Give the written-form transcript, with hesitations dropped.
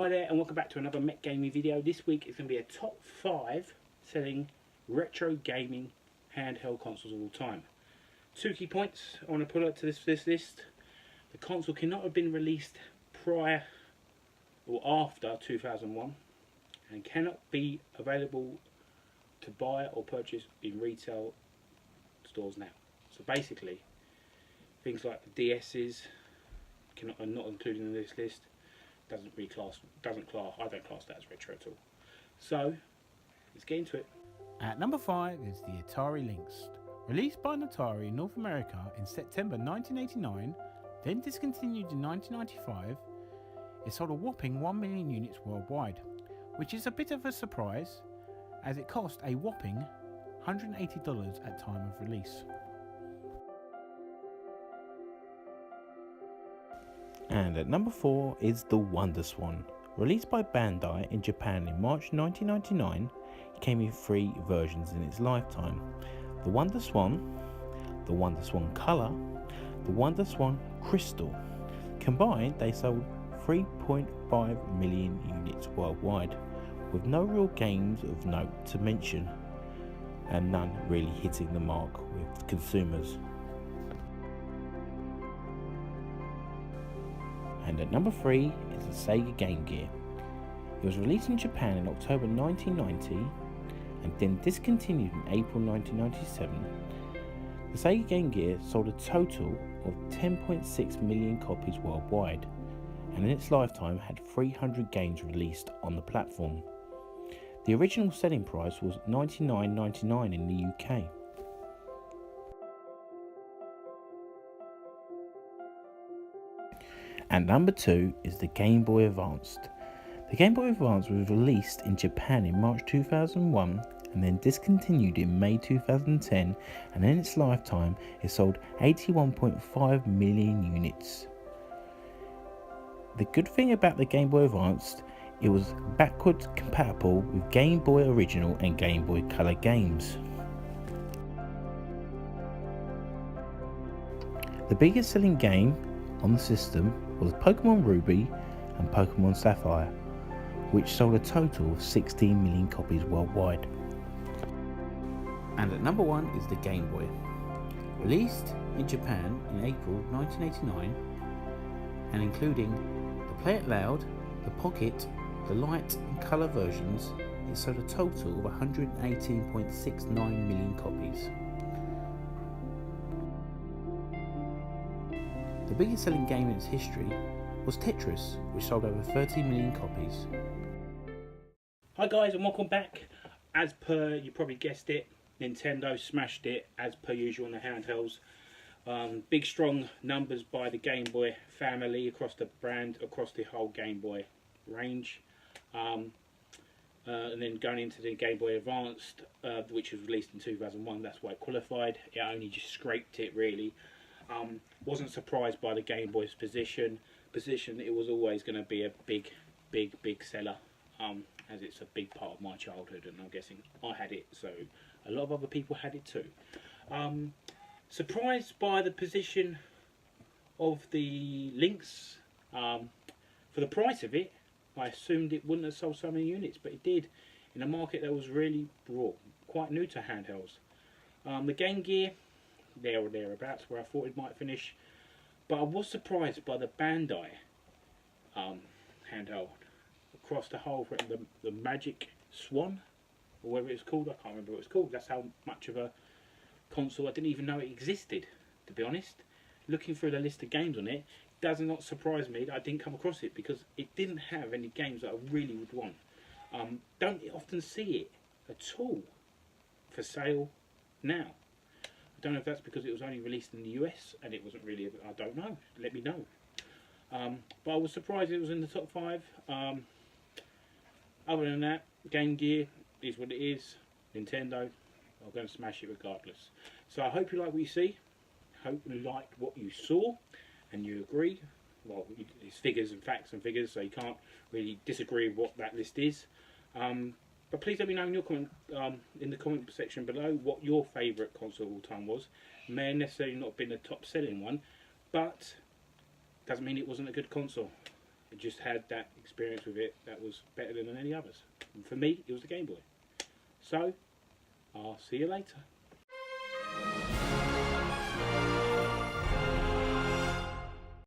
Hi there and welcome back to another Met Gaming video. This week is going to be a top 5 selling retro gaming handheld consoles of all time. 2 key points I want to put up to this list. The console cannot have been released prior or after 2001 and cannot be available to buy or purchase in retail stores now. So basically, things like the DS's are not included in this list. I don't class that as retro at all. So let's get into it. At number 5 is the Atari Lynx. Released by Atari in North America in September 1989, then discontinued in 1995, it sold a whopping 1 million units worldwide, which is a bit of a surprise as it cost a whopping $180 at time of release. And at number 4 is the Wonder Swan. Released by Bandai in Japan in March 1999, it came in 3 versions in its lifetime. The Wonder Swan Color, the Wonder Swan Crystal. Combined, they sold 3.5 million units worldwide, with no real games of note to mention, and none really hitting the mark with consumers. And at number 3 is the Sega Game Gear. It was released in Japan in October 1990 and then discontinued in April 1997. The Sega Game Gear sold a total of 10.6 million copies worldwide, and in its lifetime had 300 games released on the platform. The original selling price was $99.99 in the UK. And number 2 is the Game Boy Advanced. The Game Boy Advance was released in Japan in March 2001 and then discontinued in May 2010, and in its lifetime it sold 81.5 million units. The good thing about the Game Boy Advanced, it was backwards compatible with Game Boy Original and Game Boy Color games. The biggest selling game on the system was Pokemon Ruby and Pokemon Sapphire, which sold a total of 16 million copies worldwide. And at number 1 is the Game Boy. Released in Japan in April 1989 and including the Play It Loud, the Pocket, the Light and Colour versions, it sold a total of 118.69 million copies. The biggest selling game in its history was Tetris, which sold over 30 million copies. Hi guys and welcome back. As per, you probably guessed it, Nintendo smashed it as per usual on the handhelds. Big strong numbers by the Game Boy family across the brand, across the whole Game Boy range. And then going into the Game Boy Advanced, which was released in 2001, that's why it qualified. It only just scraped it really. Wasn't surprised by the Game Boy's position. It was always going to be a big seller, as it's a big part of my childhood, and I'm guessing I had it, so a lot of other people had it too. Surprised by the position of the Lynx. For the price of it, I assumed it wouldn't have sold so many units, but it did, in a market that was really raw, quite new to handhelds. The Game Gear, there or thereabouts where I thought it might finish, but I was surprised by the Bandai handheld across the whole, the Magic Swan, or whatever it's called. I can't remember what it's called. That's how much of a console I didn't even know it existed, to be honest. Looking through the list of games on it, does not surprise me that I didn't come across it, because it didn't have any games that I really would want. Don't often see it at all for sale now. I don't know if that's because it was only released in the US and it wasn't really, I don't know, let me know. But I was surprised it was in the top 5. Other than that, Game Gear is what it is. Nintendo are going to smash it regardless. So I hope you like what you see. Hope you liked what you saw and you agree. Well, it's figures and facts and figures, so you can't really disagree with what that list is. But please let me know in your in the comment section below what your favourite console of all time was. May necessarily not have been the top selling one, but doesn't mean it wasn't a good console. It just had that experience with it that was better than any others. And for me, it was the Game Boy. So, I'll see you later.